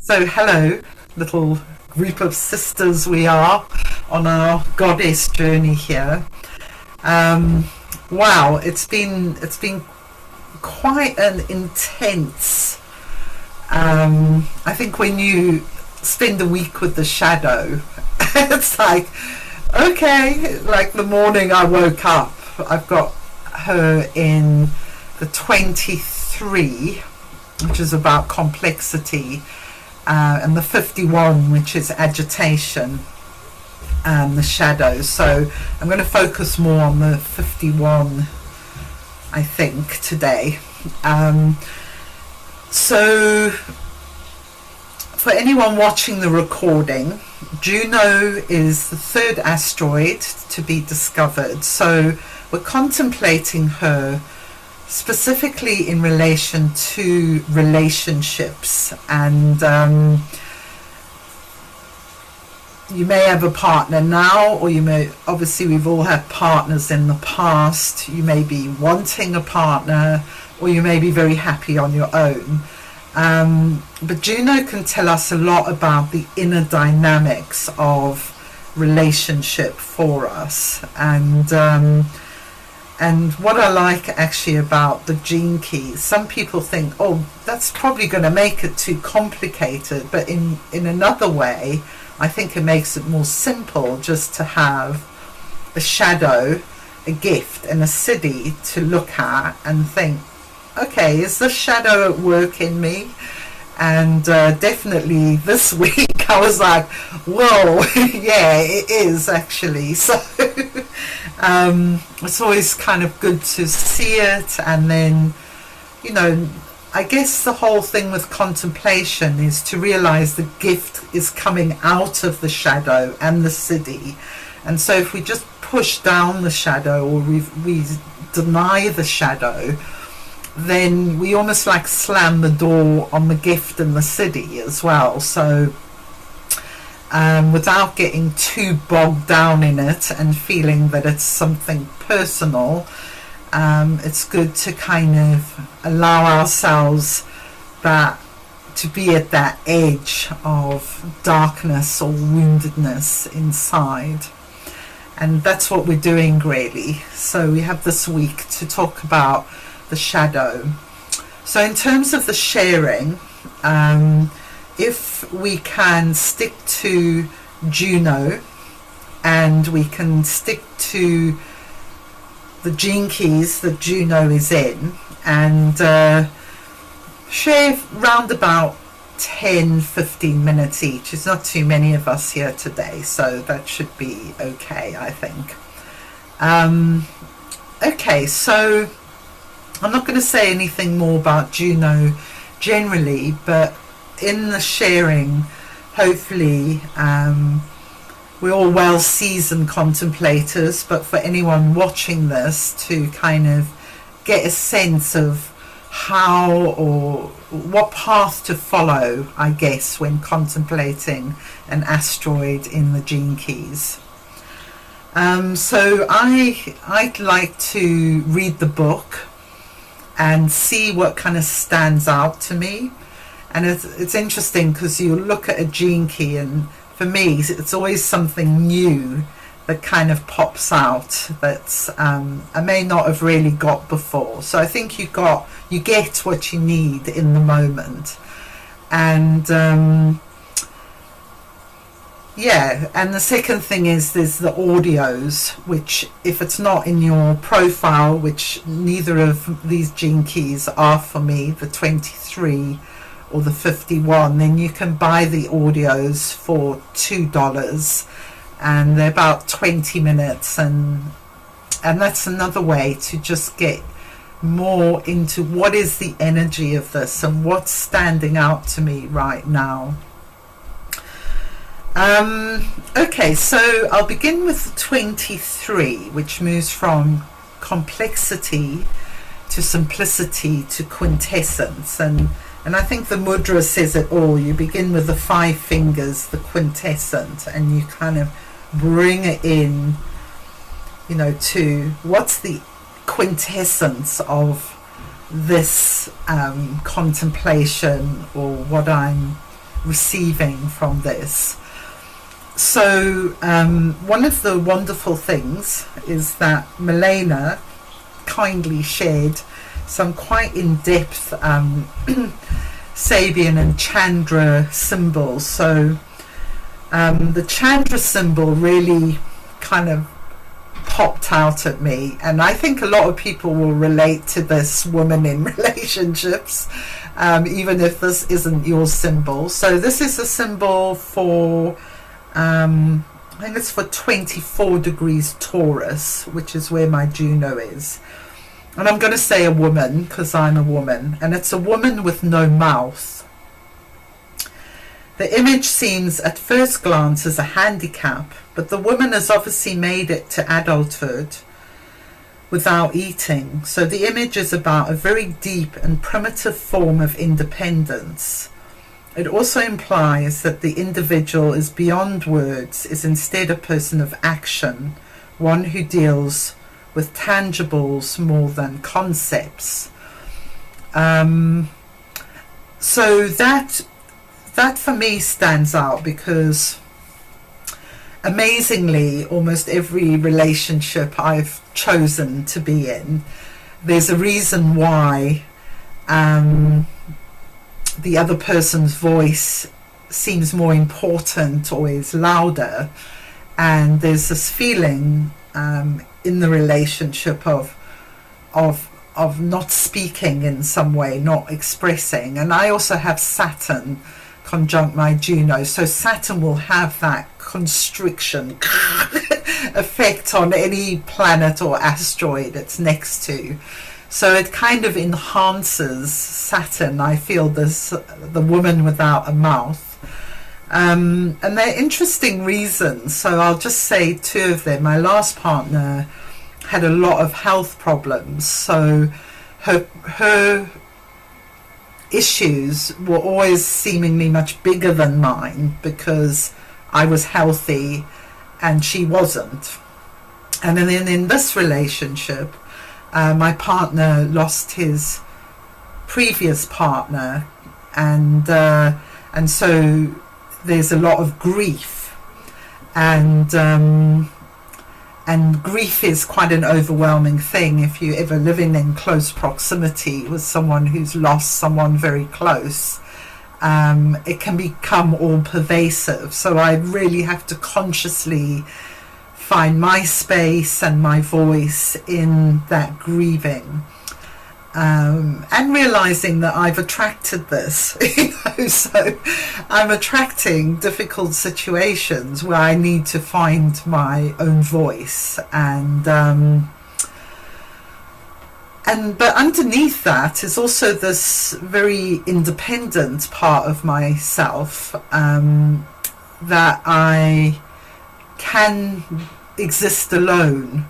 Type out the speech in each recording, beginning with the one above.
So hello, little group of sisters we are on our goddess journey here. Wow, it's been quite an intense. I think when you spend a week with the shadow, it's like, okay, like the morning I woke up, I've got her in the 23, which is about complexity, and the 51, which is agitation and the shadow. So I'm going to focus more on the 51, I think, today. So for anyone watching the recording, Juno is the third asteroid to be discovered. So we're contemplating her specifically in relation to relationships, and you may have a partner now, or you may, obviously we've all had partners in the past. You may be wanting a partner, or you may be very happy on your own. But Juno can tell us a lot about the inner dynamics of relationship for us. And what I like actually about the gene keys, some people think, oh, that's probably going to make it too complicated. But in another way, I think it makes it more simple just to have a shadow, a gift, and a siddhi to look at and think, okay, is the shadow at work in me? And definitely this week I was like, whoa, yeah, it is actually. So it's always kind of good to see it. And then, you know, I guess the whole thing with contemplation is to realize the gift is coming out of the shadow and the siddhi. And so if we just push down the shadow, or we deny the shadow, then we almost like slam the door on the gift and the siddhi as well. So without getting too bogged down in it and feeling that it's something personal, it's good to kind of allow ourselves that to be at that edge of darkness or woundedness inside. And that's what we're doing really. So we have this week to talk about the shadow. So in terms of the sharing, if we can stick to Juno, and we can stick to the gene keys that Juno is in, and share round about 10-15 minutes each. It's not too many of us here today, so that should be okay, I think. Okay, so I'm not going to say anything more about Juno generally, but in the sharing, hopefully we're all well seasoned contemplators, but for anyone watching this to kind of get a sense of how or what path to follow, I guess, when contemplating an asteroid in the gene keys. So I'd like to read the book and see what kind of stands out to me. And it's interesting because you look at a gene key, and for me it's always something new that kind of pops out that I may not have really got before. So I think you get what you need in the moment. And yeah, and the second thing is there's the audios, which if it's not in your profile, which neither of these gene keys are for me, the 23 or the 51, then you can buy the audios for $2, and they're about 20 minutes, and that's another way to just get more into what is the energy of this and what's standing out to me right now. Okay, so I'll begin with 23, which moves from complexity to simplicity to quintessence, and I think the mudra says it all. You begin with the 5 fingers, the quintessent, and you kind of bring it in, you know, to what's the quintessence of this contemplation, or what I'm receiving from this. So one of the wonderful things is that Milena kindly shared some quite in-depth Sabian and Chandra symbols. So the Chandra symbol really kind of popped out at me, and I think a lot of people will relate to this, woman in relationships, even if this isn't your symbol. So this is a symbol for I think it's for 24 degrees Taurus, which is where my Juno is. And I'm going to say a woman because I'm a woman, and it's a woman with no mouth. The image seems at first glance as a handicap, but the woman has obviously made it to adulthood without eating. So the image is about a very deep and primitive form of independence. It also implies that the individual is beyond words, is instead a person of action, one who deals with tangibles more than concepts. So that for me stands out, because amazingly, almost every relationship I've chosen to be in, there's a reason why the other person's voice seems more important or is louder, and there's this feeling in the relationship of not speaking in some way, not expressing. And I also have Saturn conjunct my Juno, so Saturn will have that constriction effect on any planet or asteroid it's next to. So it kind of enhances Saturn. I feel this, the woman without a mouth. And they're interesting reasons. So I'll just say two of them. My last partner had a lot of health problems. So her issues were always seemingly much bigger than mine, because I was healthy and she wasn't. And then in this relationship, my partner lost his previous partner, and so there's a lot of grief, and grief is quite an overwhelming thing if you're ever living in close proximity with someone who's lost someone very close. It can become all pervasive, so I really have to consciously find my space and my voice in that grieving, and realizing that I've attracted this, so I'm attracting difficult situations where I need to find my own voice, but underneath that is also this very independent part of myself, that I can exist alone.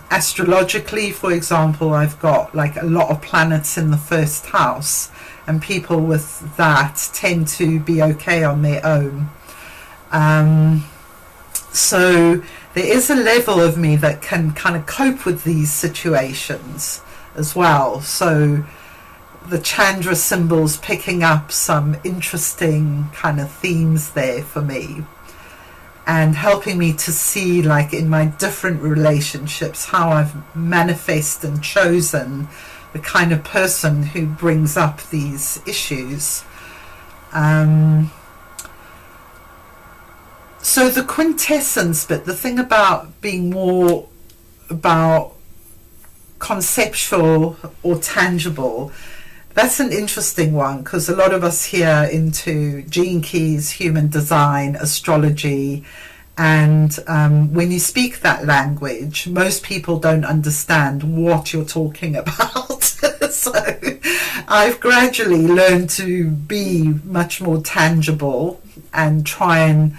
Astrologically, for example, I've got like a lot of planets in the first house, and people with that tend to be okay on their own. So there is a level of me that can kind of cope with these situations as well. So the Chandra symbols picking up some interesting kind of themes there for me, and helping me to see, like in my different relationships, how I've manifested and chosen the kind of person who brings up these issues. So the quintessence bit, the thing about being more about conceptual or tangible, that's an interesting one, because a lot of us here into gene keys, human design, astrology, and when you speak that language, most people don't understand what you're talking about. So I've gradually learned to be much more tangible and try and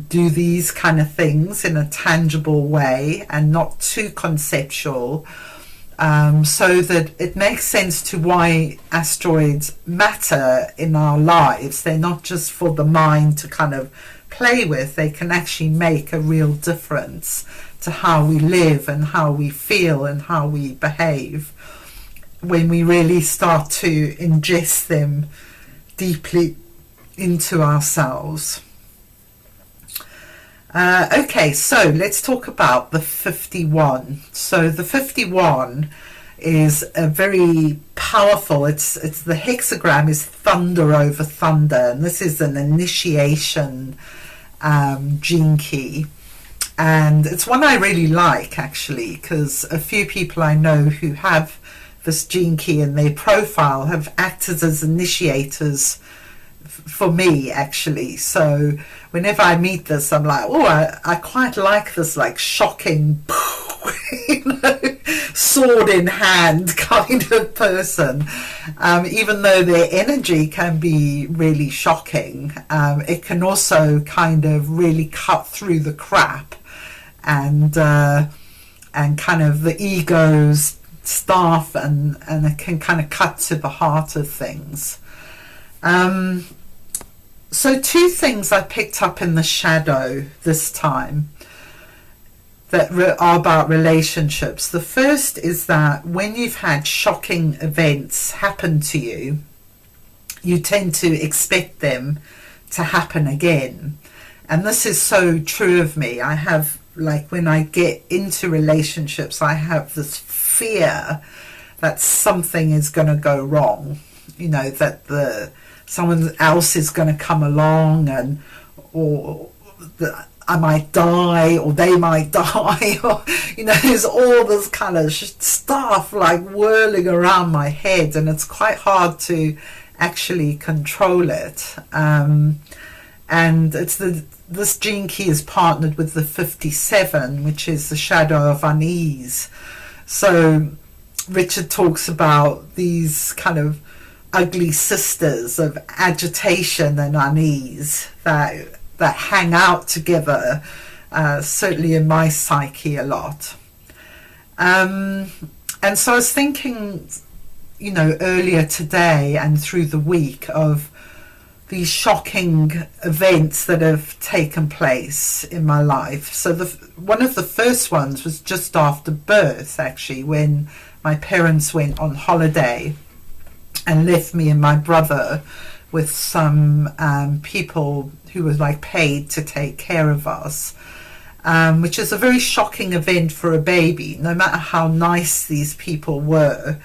do these kind of things in a tangible way and not too conceptual. So that it makes sense to why asteroids matter in our lives. They're not just for the mind to kind of play with. They can actually make a real difference to how we live and how we feel and how we behave when we really start to ingest them deeply into ourselves. Okay, so let's talk about the 51. So the 51 is a very powerful, it's the hexagram is thunder over thunder, and this is an initiation gene key, and it's one I really like actually, because a few people I know who have this gene key in their profile have acted as initiators for me actually. So whenever I meet this, I'm like, oh, I quite like this, like shocking you know, sword in hand kind of person. Even though their energy can be really shocking, it can also kind of really cut through the crap and kind of the ego's stuff, and it can kind of cut to the heart of things. So two things I picked up in the shadow this time that are about relationships. The first is that when you've had shocking events happen to you, you tend to expect them to happen again. And this is so true of me. I have, like, when I get into relationships, I have this fear that something is going to go wrong, you know, that someone else is going to come along, and or I might die, or they might die, or, you know, there's all this kind of stuff like whirling around my head, and it's quite hard to actually control it. And it's this gene key is partnered with the 57, which is the shadow of unease. So Richard talks about these kind of ugly sisters of agitation and unease that hang out together, certainly in my psyche a lot. And so I was thinking, you know, earlier today and through the week of these shocking events that have taken place in my life. So one of the first ones was just after birth, actually, when my parents went on holiday and left me and my brother with some people who were like paid to take care of us, which is a very shocking event for a baby. No matter how nice these people were,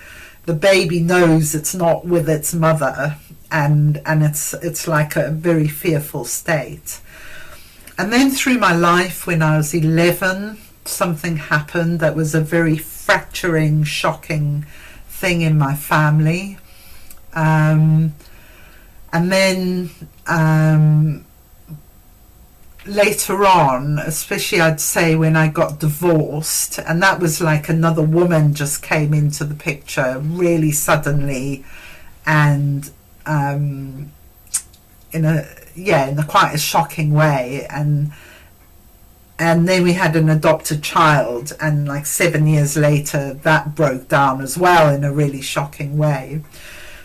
the baby knows it's not with its mother, and it's like a very fearful state. And then through my life, when I was 11, something happened that was a very fracturing, shocking thing in my family. And then later on, especially I'd say when I got divorced, and that was like another woman just came into the picture really suddenly, and in a quite a shocking way, and then we had an adopted child, and like 7 years later that broke down as well in a really shocking way.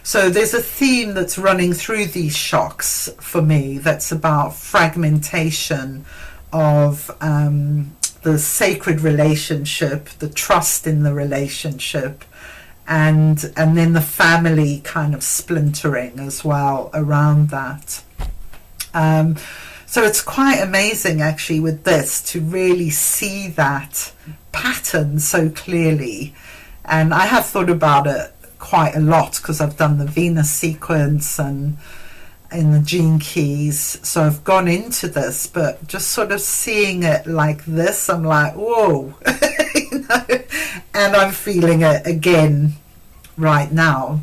So there's a theme that's running through these shocks for me that's about fragmentation of the sacred relationship, the trust in the relationship, and then the family kind of splintering as well around that. So it's quite amazing actually with this to really see that pattern so clearly. And I have thought about it quite a lot because I've done the Venus sequence and in the gene keys, so I've gone into this, but just sort of seeing it like this, I'm like, whoa. You know? And I'm feeling it again right now.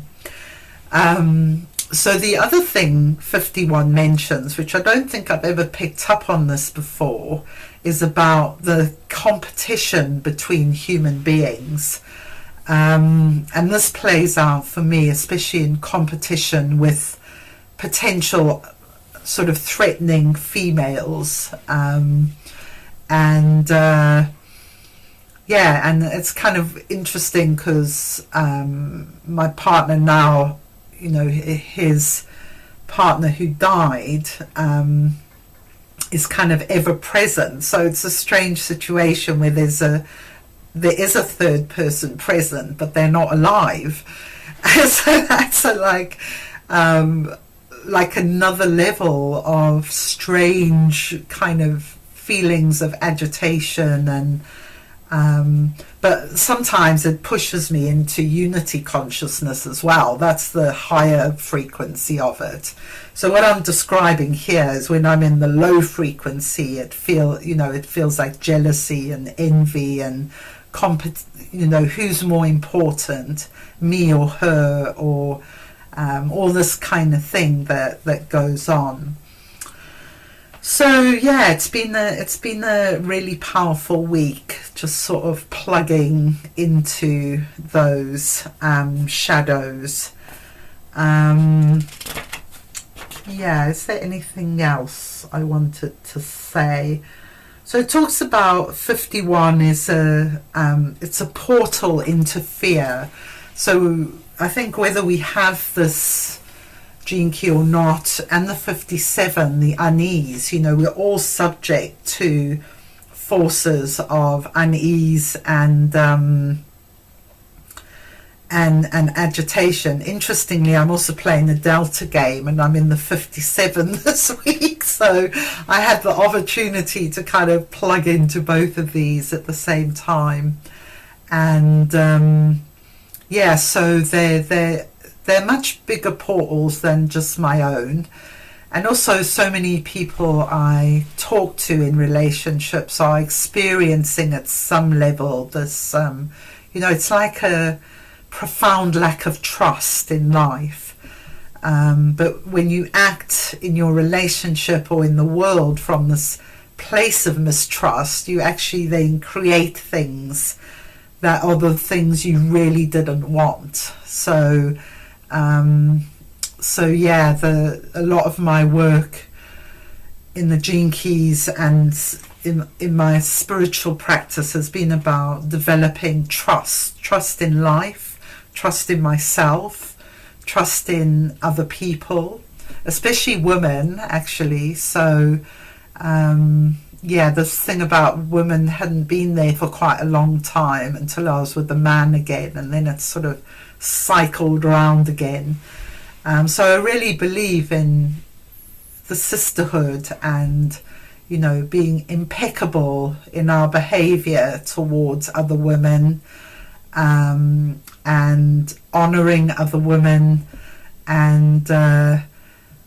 So the other thing 51 mentions, which I don't think I've ever picked up on this before, is about the competition between human beings. And this plays out for me, especially in competition with potential sort of threatening females. And it's kind of interesting because my partner now, you know, his partner who died is kind of ever present. So it's a strange situation where there is a third person present, but they're not alive. So that's like another level of strange kind of feelings of agitation, and but sometimes it pushes me into unity consciousness as well. That's the higher frequency of it. So what I'm describing here is when I'm in the low frequency, it feels like jealousy and envy and who's more important, me or her, or all this kind of thing that goes on. So yeah, it's been a really powerful week, just sort of plugging into those shadows. Yeah, is there anything else I wanted to say? So it talks about 51 is it's a portal into fear. So I think whether we have this gene key or not, and the 57, the unease, we're all subject to forces of unease and agitation. Interestingly, I'm also playing the Delta game, and I'm in the 57 this week, so I had the opportunity to kind of plug into both of these at the same time. And yeah, so they're much bigger portals than just my own. And also, so many people I talk to in relationships are experiencing at some level this, it's like a profound lack of trust in life. But when you act in your relationship or in the world from this place of mistrust, you actually then create things that are the things you really didn't want. So yeah, a lot of my work in the Gene Keys and in my spiritual practice has been about developing trust in life, trust in myself, trust in other people, especially women, actually. So yeah, this thing about women hadn't been there for quite a long time until I was with the man again, and then it sort of cycled around again. So I really believe in the sisterhood and, being impeccable in our behavior towards other women, and honoring other women, and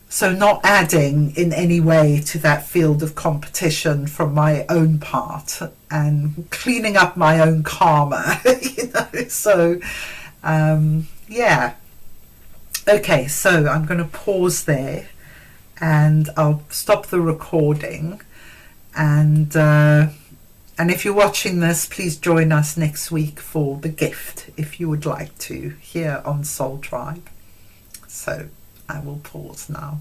so not adding in any way to that field of competition from my own part, and cleaning up my own karma. So yeah. Okay, so I'm going to pause there and I'll stop the recording, and if you're watching this, please join us next week for the gift if you would like to, here on Soul Tribe. So I will pause now.